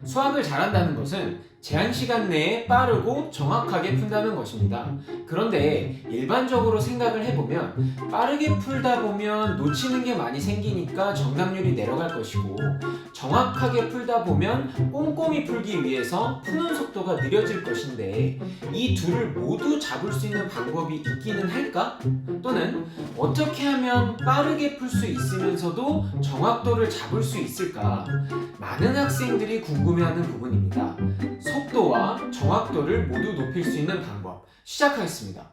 수학을 잘한다는 것은 제한 시간 내에 빠르고 정확하게 푼다는 것입니다. 그런데 일반적으로 생각을 해보면 빠르게 풀다 보면 놓치는 게 많이 생기니까 정답률이 내려갈 것이고, 정확하게 풀다 보면 꼼꼼히 풀기 위해서 푸는 속도가 느려질 것인데, 이 둘을 모두 잡을 수 있는 방법이 있기는 할까? 또는 어떻게 하면 빠르게 풀 수 있으면서도 정확도를 잡을 수 있을까? 많은 학생들이 궁금해하는 부분입니다. 속도와 정확도를 모두 높일 수 있는 방법, 시작하겠습니다.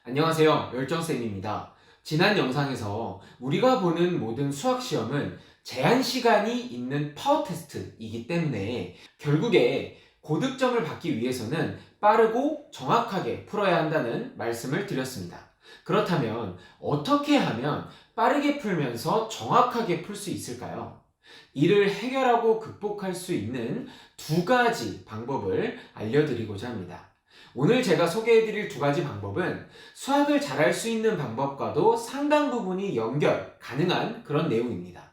안녕하세요, 열정쌤입니다. 지난 영상에서 우리가 보는 모든 수학 시험은 제한 시간이 있는 파워 테스트이기 때문에 결국에 고득점을 받기 위해서는 빠르고 정확하게 풀어야 한다는 말씀을 드렸습니다. 그렇다면 어떻게 하면 빠르게 풀면서 정확하게 풀 수 있을까요? 이를 해결하고 극복할 수 있는 두 가지 방법을 알려드리고자 합니다. 오늘 제가 소개해드릴 두 가지 방법은 수학을 잘할 수 있는 방법과도 상당 부분이 연결 가능한 그런 내용입니다.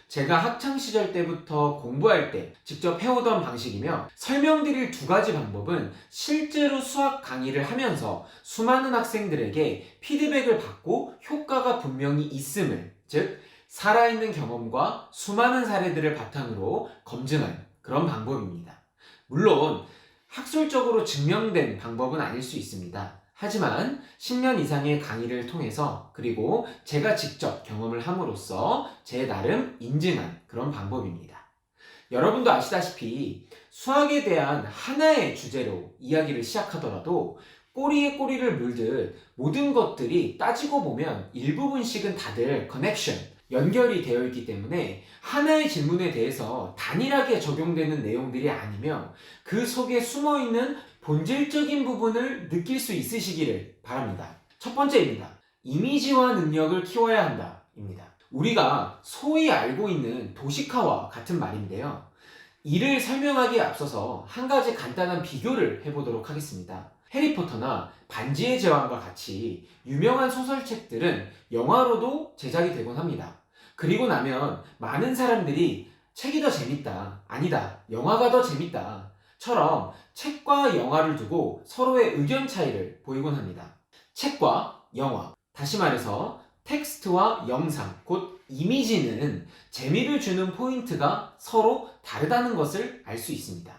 제가 학창시절 때부터 공부할 때 직접 해오던 방식이며, 설명드릴 두 가지 방법은 실제로 수학 강의를 하면서 수많은 학생들에게 피드백을 받고 효과가 분명히 있음을, 즉 살아있는 경험과 수많은 사례들을 바탕으로 검증한 그런 방법입니다. 물론 학술적으로 증명된 방법은 아닐 수 있습니다. 하지만 10년 이상의 강의를 통해서, 그리고 제가 직접 경험을 함으로써 제 나름 인증한 그런 방법입니다. 여러분도 아시다시피 수학에 대한 하나의 주제로 이야기를 시작하더라도 꼬리에 꼬리를 물듯 모든 것들이 따지고 보면 일부분씩은 다들 커넥션, 연결이 되어 있기 때문에 하나의 질문에 대해서 단일하게 적용되는 내용들이 아니며 그 속에 숨어있는 본질적인 부분을 느낄 수 있으시기를 바랍니다. 첫 번째입니다. 이미지화 능력을 키워야 한다 입니다. 우리가 소위 알고 있는 도시카와 같은 말인데요. 이를 설명하기에 앞서서 한 가지 간단한 비교를 해보도록 하겠습니다. 해리포터나 반지의 제왕과 같이 유명한 소설책들은 영화로도 제작이 되곤 합니다. 그리고 나면 많은 사람들이 책이 더 재밌다, 아니다, 영화가 더 재밌다 처럼 책과 영화를 두고 서로의 의견 차이를 보이곤 합니다. 책과 영화, 다시 말해서 텍스트와 영상, 곧 이미지는 재미를 주는 포인트가 서로 다르다는 것을 알 수 있습니다.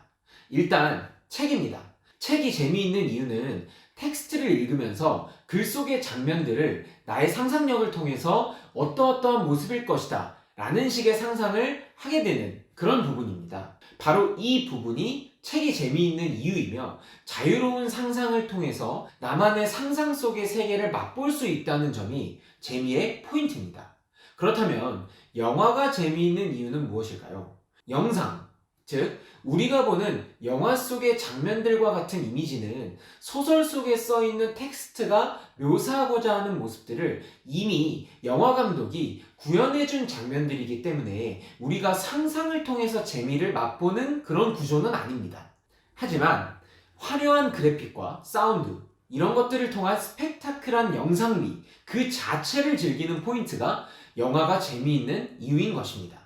일단 책입니다. 책이 재미있는 이유는 텍스트를 읽으면서 글 속의 장면들을 나의 상상력을 통해서 어떠어떠한 모습일 것이다 라는 식의 상상을 하게 되는 그런 부분입니다. 바로 이 부분이 책이 재미있는 이유이며, 자유로운 상상을 통해서 나만의 상상 속의 세계를 맛볼 수 있다는 점이 재미의 포인트입니다. 그렇다면 영화가 재미있는 이유는 무엇일까요? 영상, 즉 우리가 보는 영화 속의 장면들과 같은 이미지는 소설 속에 써있는 텍스트가 묘사하고자 하는 모습들을 이미 영화 감독이 구현해준 장면들이기 때문에 우리가 상상을 통해서 재미를 맛보는 그런 구조는 아닙니다. 하지만 화려한 그래픽과 사운드, 이런 것들을 통한 스펙타클한 영상미 그 자체를 즐기는 포인트가 영화가 재미있는 이유인 것입니다.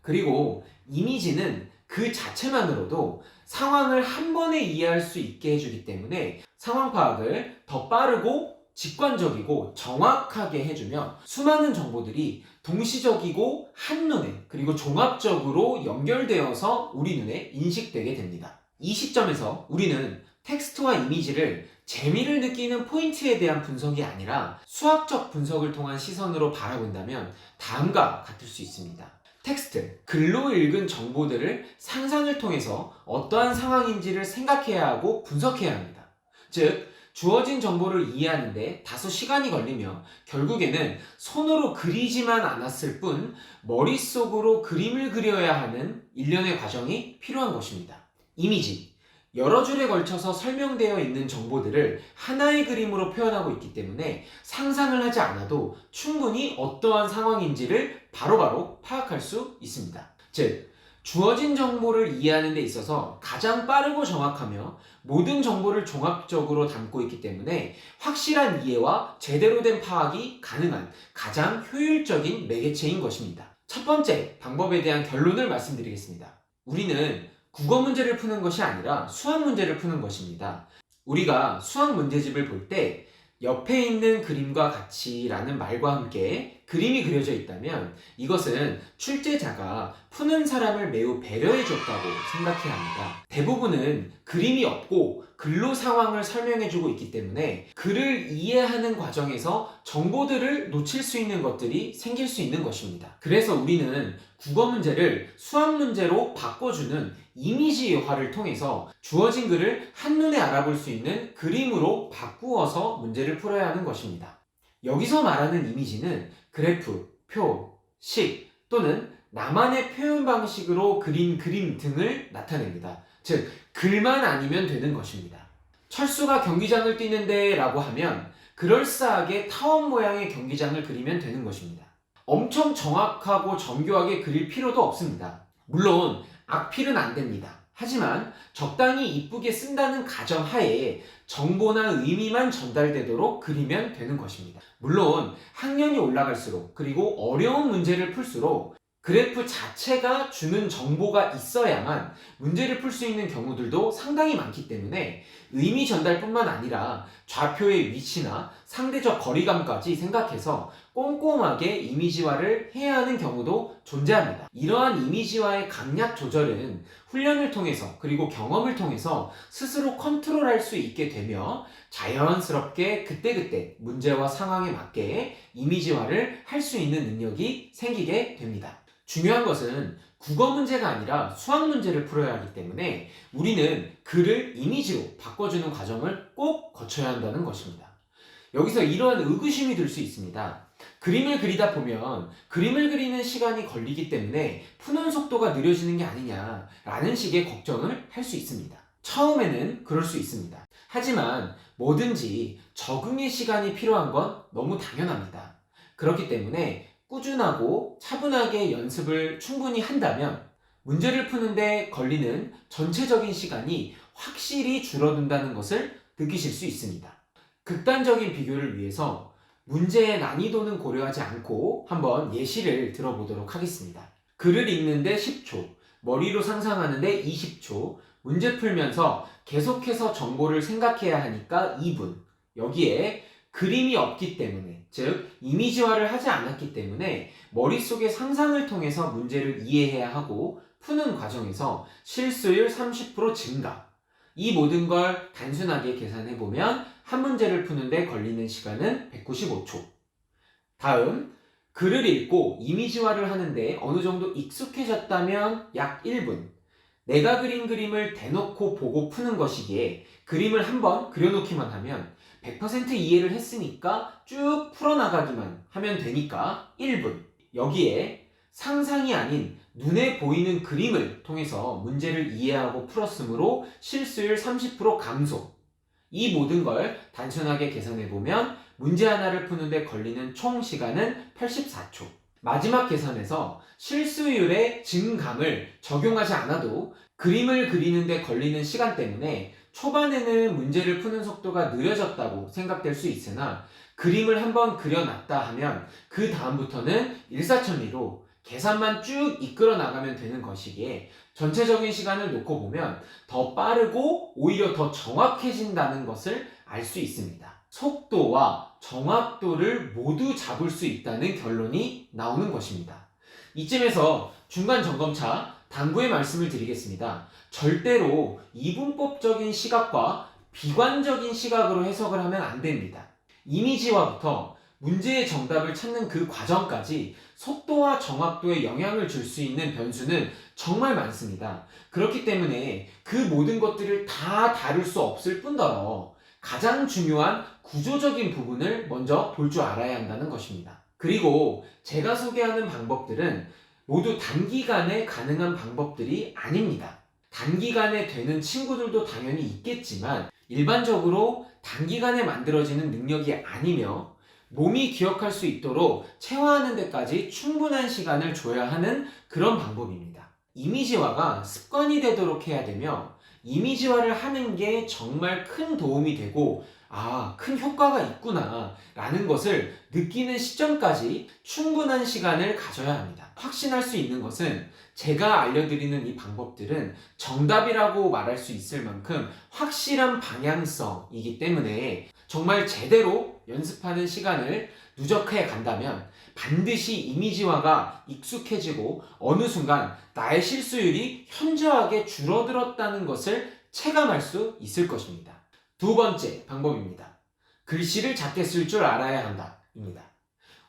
그리고 이미지는 그 자체만으로도 상황을 한 번에 이해할 수 있게 해주기 때문에 상황 파악을 더 빠르고 직관적이고 정확하게 해주며, 수많은 정보들이 동시적이고 한눈에, 그리고 종합적으로 연결되어서 우리 눈에 인식되게 됩니다. 이 시점에서 우리는 텍스트와 이미지를 재미를 느끼는 포인트에 대한 분석이 아니라 수학적 분석을 통한 시선으로 바라본다면 다음과 같을 수 있습니다. 텍스트, 글로 읽은 정보들을 상상을 통해서 어떠한 상황인지를 생각해야 하고 분석해야 합니다. 즉, 주어진 정보를 이해하는데 다소 시간이 걸리며 결국에는 손으로 그리지만 않았을 뿐 머릿속으로 그림을 그려야 하는 일련의 과정이 필요한 것입니다. 이미지, 여러 줄에 걸쳐서 설명되어 있는 정보들을 하나의 그림으로 표현하고 있기 때문에 상상을 하지 않아도 충분히 어떠한 상황인지를 바로바로 파악할 수 있습니다. 즉, 주어진 정보를 이해하는 데 있어서 가장 빠르고 정확하며 모든 정보를 종합적으로 담고 있기 때문에 확실한 이해와 제대로 된 파악이 가능한 가장 효율적인 매개체인 것입니다. 첫 번째 방법에 대한 결론을 말씀드리겠습니다. 우리는 국어 문제를 푸는 것이 아니라 수학 문제를 푸는 것입니다. 우리가 수학 문제집을 볼 때 옆에 있는 그림과 같이 라는 말과 함께 그림이 그려져 있다면 이것은 출제자가 푸는 사람을 매우 배려해 줬다고 생각해야 합니다. 대부분은 그림이 없고 글로 상황을 설명해 주고 있기 때문에 글을 이해하는 과정에서 정보들을 놓칠 수 있는 것들이 생길 수 있는 것입니다. 그래서 우리는 국어 문제를 수학 문제로 바꿔주는 이미지화를 통해서 주어진 글을 한눈에 알아볼 수 있는 그림으로 바꾸어서 문제를 풀어야 하는 것입니다. 여기서 말하는 이미지는 그래프, 표, 식 또는 나만의 표현 방식으로 그린 그림 등을 나타냅니다. 즉, 글만 아니면 되는 것입니다. 철수가 경기장을 뛰는데 라고 하면 그럴싸하게 타원 모양의 경기장을 그리면 되는 것입니다. 엄청 정확하고 정교하게 그릴 필요도 없습니다. 물론 악필은 안 됩니다. 하지만 적당히 이쁘게 쓴다는 가정하에 정보나 의미만 전달되도록 그리면 되는 것입니다. 물론 학년이 올라갈수록 그리고 어려운 문제를 풀수록 그래프 자체가 주는 정보가 있어야만 문제를 풀 수 있는 경우들도 상당히 많기 때문에 의미 전달뿐만 아니라 좌표의 위치나 상대적 거리감까지 생각해서 꼼꼼하게 이미지화를 해야 하는 경우도 존재합니다. 이러한 이미지화의 강약 조절은 훈련을 통해서 그리고 경험을 통해서 스스로 컨트롤할 수 있게 되며 자연스럽게 그때그때 문제와 상황에 맞게 이미지화를 할 수 있는 능력이 생기게 됩니다. 중요한 것은 국어 문제가 아니라 수학 문제를 풀어야 하기 때문에 우리는 글을 이미지로 바꿔주는 과정을 꼭 거쳐야 한다는 것입니다. 여기서 이러한 의구심이 들 수 있습니다. 그림을 그리다 보면 그림을 그리는 시간이 걸리기 때문에 푸는 속도가 느려지는 게 아니냐라는 식의 걱정을 할 수 있습니다. 처음에는 그럴 수 있습니다. 하지만 뭐든지 적응의 시간이 필요한 건 너무 당연합니다. 그렇기 때문에 꾸준하고 차분하게 연습을 충분히 한다면 문제를 푸는데 걸리는 전체적인 시간이 확실히 줄어든다는 것을 느끼실 수 있습니다. 극단적인 비교를 위해서 문제의 난이도는 고려하지 않고 한번 예시를 들어보도록 하겠습니다. 글을 읽는데 10초, 머리로 상상하는데 20초, 문제 풀면서 계속해서 정보를 생각해야 하니까 2분. 여기에 그림이 없기 때문에, 즉 이미지화를 하지 않았기 때문에 머릿속의 상상을 통해서 문제를 이해해야 하고 푸는 과정에서 실수율 30% 증가. 이 모든 걸 단순하게 계산해보면 한 문제를 푸는데 걸리는 시간은 195초. 다음, 글을 읽고 이미지화를 하는데 어느 정도 익숙해졌다면 약 1분. 내가 그린 그림을 대놓고 보고 푸는 것이기에 그림을 한번 그려놓기만 하면 100% 이해를 했으니까 쭉 풀어나가기만 하면 되니까 1분. 여기에 상상이 아닌 눈에 보이는 그림을 통해서 문제를 이해하고 풀었으므로 실수율 30% 감소. 이 모든 걸 단순하게 계산해보면 문제 하나를 푸는데 걸리는 총 시간은 84초. 마지막 계산에서 실수율의 증감을 적용하지 않아도 그림을 그리는데 걸리는 시간 때문에 초반에는 문제를 푸는 속도가 느려졌다고 생각될 수 있으나 그림을 한번 그려놨다 하면 그 다음부터는 일사천리로 계산만 쭉 이끌어 나가면 되는 것이기에 전체적인 시간을 놓고 보면 더 빠르고 오히려 더 정확해진다는 것을 알 수 있습니다. 속도와 정확도를 모두 잡을 수 있다는 결론이 나오는 것입니다. 이쯤에서 중간 점검차 당부의 말씀을 드리겠습니다. 절대로 이분법적인 시각과 비관적인 시각으로 해석을 하면 안 됩니다. 이미지화부터 문제의 정답을 찾는 그 과정까지 속도와 정확도에 영향을 줄 수 있는 변수는 정말 많습니다. 그렇기 때문에 그 모든 것들을 다 다룰 수 없을 뿐더러 가장 중요한 구조적인 부분을 먼저 볼 줄 알아야 한다는 것입니다. 그리고 제가 소개하는 방법들은 모두 단기간에 가능한 방법들이 아닙니다. 단기간에 되는 친구들도 당연히 있겠지만 일반적으로 단기간에 만들어지는 능력이 아니며 몸이 기억할 수 있도록 체화하는 데까지 충분한 시간을 줘야 하는 그런 방법입니다. 이미지화가 습관이 되도록 해야 되며 이미지화를 하는 게 정말 큰 도움이 되고 큰 효과가 있구나 라는 것을 느끼는 시점까지 충분한 시간을 가져야 합니다. 확신할 수 있는 것은 제가 알려드리는 이 방법들은 정답이라고 말할 수 있을 만큼 확실한 방향성이기 때문에 정말 제대로 연습하는 시간을 누적해 간다면 반드시 이미지화가 익숙해지고 어느 순간 나의 실수율이 현저하게 줄어들었다는 것을 체감할 수 있을 것입니다. 두 번째 방법입니다. 글씨를 작게 쓸 줄 알아야 한다 입니다.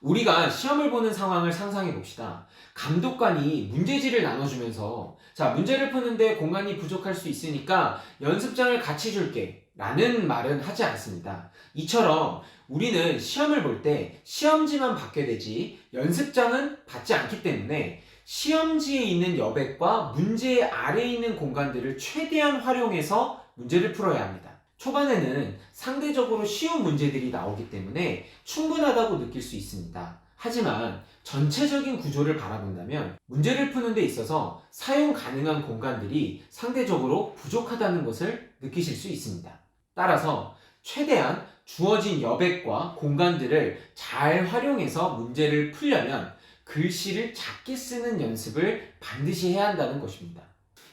우리가 시험을 보는 상황을 상상해 봅시다. 감독관이 문제지를 나눠주면서 문제를 푸는데 공간이 부족할 수 있으니까 연습장을 같이 줄게 라는 말은 하지 않습니다. 이처럼 우리는 시험을 볼 때 시험지만 받게 되지 연습장은 받지 않기 때문에 시험지에 있는 여백과 문제 아래에 있는 공간들을 최대한 활용해서 문제를 풀어야 합니다. 초반에는 상대적으로 쉬운 문제들이 나오기 때문에 충분하다고 느낄 수 있습니다. 하지만 전체적인 구조를 바라본다면 문제를 푸는 데 있어서 사용 가능한 공간들이 상대적으로 부족하다는 것을 느끼실 수 있습니다. 따라서 최대한 주어진 여백과 공간들을 잘 활용해서 문제를 풀려면 글씨를 작게 쓰는 연습을 반드시 해야 한다는 것입니다.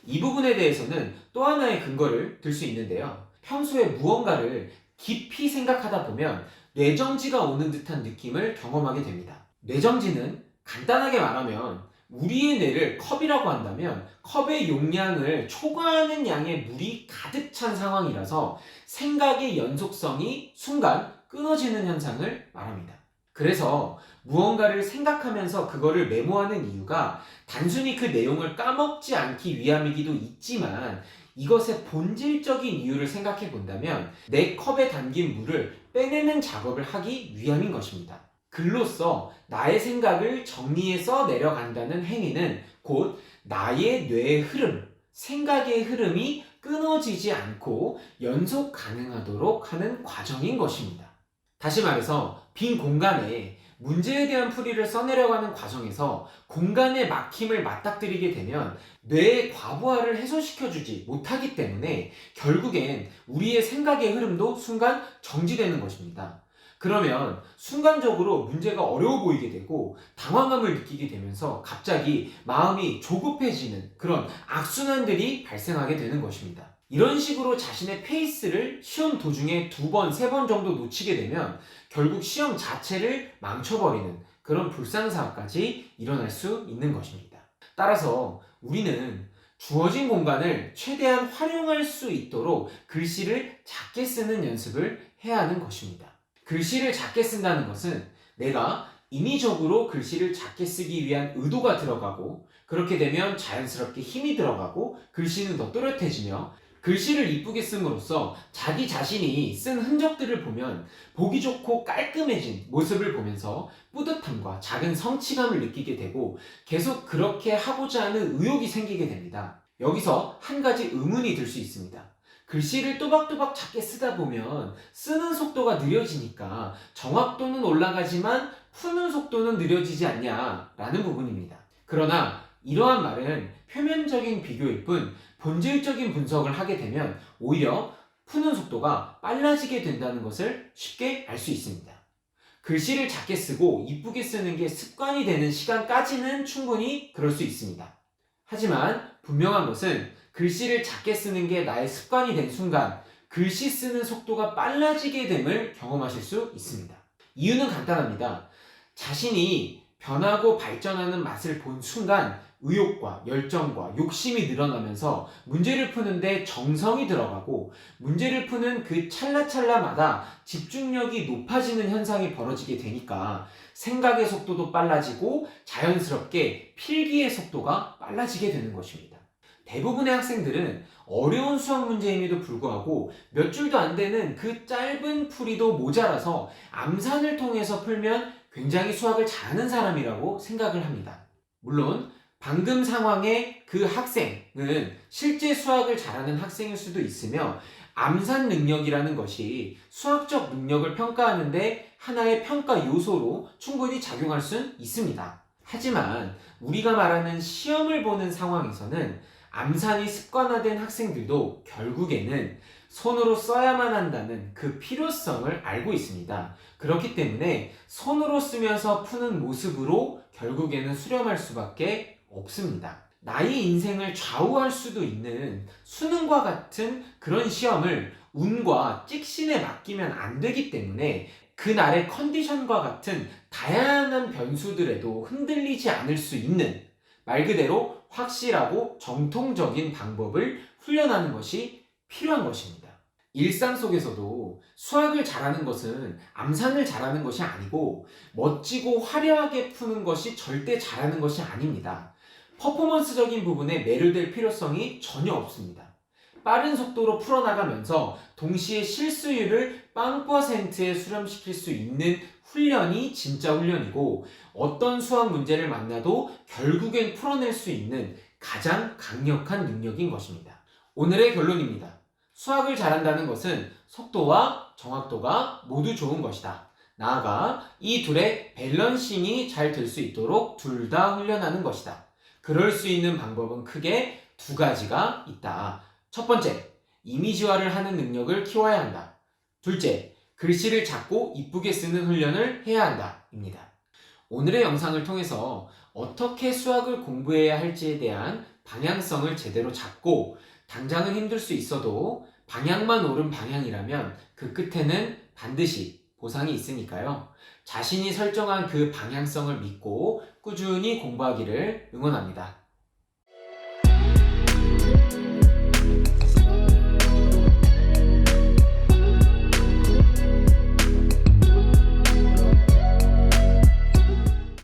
이 부분에 대해서는 또 하나의 근거를 들 수 있는데요. 평소에 무언가를 깊이 생각하다 보면 뇌정지가 오는 듯한 느낌을 경험하게 됩니다. 뇌정지는 간단하게 말하면 우리의 뇌를 컵이라고 한다면 컵의 용량을 초과하는 양의 물이 가득 찬 상황이라서 생각의 연속성이 순간 끊어지는 현상을 말합니다. 그래서 무언가를 생각하면서 그거를 메모하는 이유가 단순히 그 내용을 까먹지 않기 위함이기도 있지만 이것의 본질적인 이유를 생각해 본다면 내 컵에 담긴 물을 빼내는 작업을 하기 위함인 것입니다. 글로써 나의 생각을 정리해서 내려간다는 행위는 곧 나의 뇌의 흐름, 생각의 흐름이 끊어지지 않고 연속 가능하도록 하는 과정인 것입니다. 다시 말해서 빈 공간에 문제에 대한 풀이를 써내려가는 과정에서 공간의 막힘을 맞닥뜨리게 되면 뇌의 과부하를 해소시켜주지 못하기 때문에 결국엔 우리의 생각의 흐름도 순간 정지되는 것입니다. 그러면 순간적으로 문제가 어려워 보이게 되고 당황감을 느끼게 되면서 갑자기 마음이 조급해지는 그런 악순환들이 발생하게 되는 것입니다. 이런 식으로 자신의 페이스를 시험 도중에 2번, 3번 정도 놓치게 되면 결국 시험 자체를 망쳐버리는 그런 불상사까지 일어날 수 있는 것입니다. 따라서 우리는 주어진 공간을 최대한 활용할 수 있도록 글씨를 작게 쓰는 연습을 해야 하는 것입니다. 글씨를 작게 쓴다는 것은 내가 인위적으로 글씨를 작게 쓰기 위한 의도가 들어가고 그렇게 되면 자연스럽게 힘이 들어가고 글씨는 더 또렷해지며 글씨를 이쁘게 씀으로써 자기 자신이 쓴 흔적들을 보면 보기 좋고 깔끔해진 모습을 보면서 뿌듯함과 작은 성취감을 느끼게 되고 계속 그렇게 하고자 하는 의욕이 생기게 됩니다. 여기서 한 가지 의문이 들 수 있습니다. 글씨를 또박또박 작게 쓰다 보면 쓰는 속도가 느려지니까 정확도는 올라가지만 푸는 속도는 느려지지 않냐라는 부분입니다. 그러나 이러한 말은 표면적인 비교일 뿐 본질적인 분석을 하게 되면 오히려 푸는 속도가 빨라지게 된다는 것을 쉽게 알 수 있습니다. 글씨를 작게 쓰고 이쁘게 쓰는 게 습관이 되는 시간까지는 충분히 그럴 수 있습니다. 하지만 분명한 것은 글씨를 작게 쓰는 게 나의 습관이 된 순간 글씨 쓰는 속도가 빨라지게 됨을 경험하실 수 있습니다. 이유는 간단합니다. 자신이 변하고 발전하는 맛을 본 순간 의욕과 열정과 욕심이 늘어나면서 문제를 푸는데 정성이 들어가고 문제를 푸는 그 찰나찰나마다 집중력이 높아지는 현상이 벌어지게 되니까 생각의 속도도 빨라지고 자연스럽게 필기의 속도가 빨라지게 되는 것입니다. 대부분의 학생들은 어려운 수학 문제임에도 불구하고 몇 줄도 안 되는 그 짧은 풀이도 모자라서 암산을 통해서 풀면 굉장히 수학을 잘하는 사람이라고 생각을 합니다. 물론 방금 상황의 그 학생은 실제 수학을 잘하는 학생일 수도 있으며 암산 능력이라는 것이 수학적 능력을 평가하는데 하나의 평가 요소로 충분히 작용할 수 있습니다. 하지만 우리가 말하는 시험을 보는 상황에서는 암산이 습관화된 학생들도 결국에는 손으로 써야만 한다는 그 필요성을 알고 있습니다. 그렇기 때문에 손으로 쓰면서 푸는 모습으로 결국에는 수렴할 수밖에 없습니다. 나의 인생을 좌우할 수도 있는 수능과 같은 그런 시험을 운과 찍신에 맡기면 안 되기 때문에 그날의 컨디션과 같은 다양한 변수들에도 흔들리지 않을 수 있는 말 그대로 확실하고 정통적인 방법을 훈련하는 것이 필요한 것입니다. 일상 속에서도 수학을 잘하는 것은 암산을 잘하는 것이 아니고 멋지고 화려하게 푸는 것이 절대 잘하는 것이 아닙니다. 퍼포먼스적인 부분에 매료될 필요성이 전혀 없습니다. 빠른 속도로 풀어나가면서 동시에 실수율을 0%에 수렴시킬 수 있는 훈련이 진짜 훈련이고 어떤 수학 문제를 만나도 결국엔 풀어낼 수 있는 가장 강력한 능력인 것입니다. 오늘의 결론입니다. 수학을 잘한다는 것은 속도와 정확도가 모두 좋은 것이다. 나아가 이 둘의 밸런싱이 잘 될 수 있도록 둘 다 훈련하는 것이다. 그럴 수 있는 방법은 크게 두 가지가 있다. 첫 번째, 이미지화를 하는 능력을 키워야 한다. 둘째, 글씨를 작고 이쁘게 쓰는 훈련을 해야 한다. 입니다. 오늘의 영상을 통해서 어떻게 수학을 공부해야 할지에 대한 방향성을 제대로 잡고 당장은 힘들 수 있어도 방향만 옳은 방향이라면 그 끝에는 반드시 보상이 있으니까요. 자신이 설정한 그 방향성을 믿고 꾸준히 공부하기를 응원합니다.